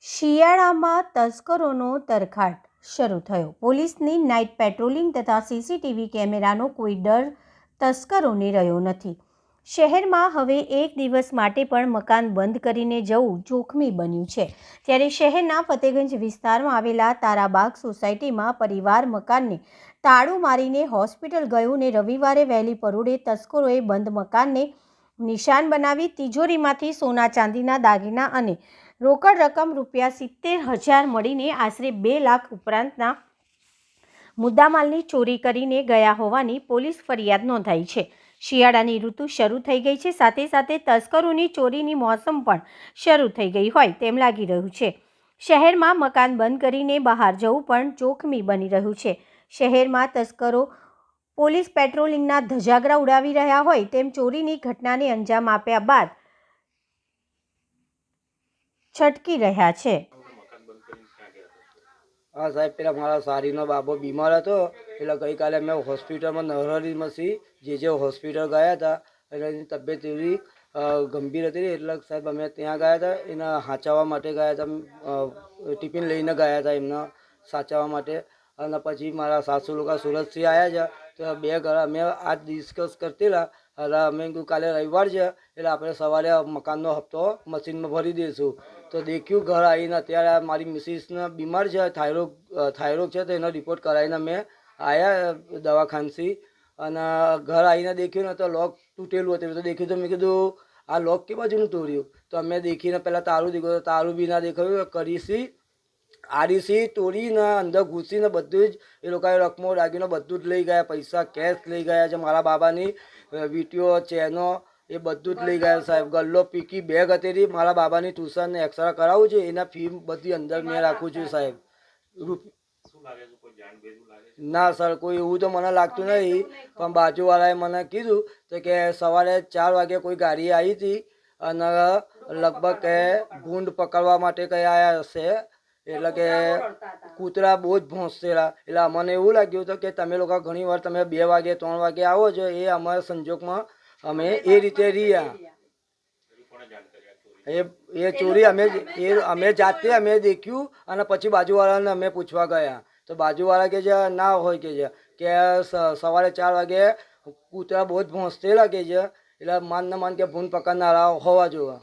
શિયાળામાં તસ્કરોનો તરખાટ શરૂ થયો। પોલીસની નાઇટ પેટ્રોલિંગ તથા સીસીટીવી કેમેરાનો કોઈ ડર તસ્કરોને રહ્યો નથી। શહેરમાં હવે એક દિવસ માટે પણ મકાન બંધ કરીને જવું જોખમી બન્યું છે। ત્યારે શહેરના ફતેગંજ વિસ્તારમાં આવેલા તારાબાગ સોસાયટીમાં પરિવાર મકાનને તાળું મારીને હોસ્પિટલ ગયું ને રવિવારે વહેલી પરોઢે તસ્કરોએ બંધ મકાનને નિશાન બનાવી તિજોરીમાંથી સોના ચાંદીના દાગીના અને રોકડ રકમ ₹70,000 મળીને આશરે 2 લાખ ઉપરાંતના મુદ્દામાલની ચોરી કરીને ગયા હોવાની પોલીસ ફરિયાદ નોંધાઈ છે। શિયાળાની ઋતુ શરૂ થઈ ગઈ છે, સાથે સાથે તસ્કરોની ચોરીની મોસમ પણ શરૂ થઈ ગઈ હોય તેમ લાગી રહ્યું છે। શહેરમાં મકાન બંધ કરીને બહાર જવું પણ જોખમી બની રહ્યું છે। શહેરમાં તસ્કરો પોલીસ પેટ્રોલિંગના ધજાગરા ઉડાવી રહ્યા હોય તેમ ચોરીની ઘટનાને અંજામ આપ્યા બાદ છટકી રહ્યા છે। हाँ साहब, पेला मारा सारीनो बाबो बीमार હતો એટલે ગઈકાલે અમે હોસ્પિટલમાં નવરારીમાંથી જે હોસ્પિટલ ગયા હતા એટલે એની તબિયત એવી ગંભીર હતી એટલે સાહેબ અમે ત્યાં ગયા હતા, એના સાચવવા માટે ગયા હતા, ટિફિન લઈને ગયા હતા એમના સાચવવા માટે। અને પછી મારા સાસુ લોકો સુરતથી આવ્યા છે તો બે ઘર અમે આજ ડિસ્કસ કરતેલા એટલે અમે કાલે રવિવાર છે એટલે આપણે સવારે મકાનનો હપ્તો મશીનમાં ભરી દઈશું। તો દેખ્યું ઘર આવીને અત્યારે મારી મિસિસને બીમાર છે, થાઇરોઇડ છે, તો એનો રિપોર્ટ કરાવીને અમે આવ્યા દવાખાનથી। અને ઘર આવીને દેખ્યું ને તો લોક તૂટેલું હતું, તો દેખ્યું તો મેં કીધું આ લોક કે બાજુનું તોડ્યું, તો અમે દેખીને પહેલાં તારું દેખ્યું તો તારું બી ના દેખાયું, કરીશી આડીસી તોડીને અંદર ઘૂસીને બધું જ એ લોકોએ રકમો દાગીનો બધું જ લઈ ગયા, પૈસા કેશ લઈ ગયા છે, મારા બાબાની વીંટીઓ ચેનો એ બધું જ લઈ ગયા સાહેબ। ગલ્લો પીકી બેગ હતી, મારા બાબાની ટ્યુશનને એક્સરા કરાવું છે એના ફી બધી અંદર મેં રાખું છું સાહેબ। ના સર, કોઈ એવું તો મને લાગતું નહીં, પણ બાજુવાળાએ મને કીધું તો કે સવારે 4 વાગે કોઈ ગાડી આવી હતી અને લગભગ કે ભૂંડ પકડવા માટે કંઈ આવ્યા હશે, એટલે કે કૂતરા બહુ જ ભોંસેલા, એટલે અમને એવું લાગ્યું હતું કે તમે લોકો ઘણી વાર તમે 2 વાગે 3 વાગે આવો છો, એ અમારા સંજોગમાં અમે એ રીતે રહ્યા। એ ચોરી અમે જાતે અમે દેખ્યું અને પછી બાજુવાળાને અમે પૂછવા ગયા તો બાજુવાળા કે છે ના હોય કે સવારે 4 વાગે કૂતરા બહુ જ ભોંસેલા કે છે, એટલે માન કે ભૂંડ પકડનારા હોવા જોઈએ।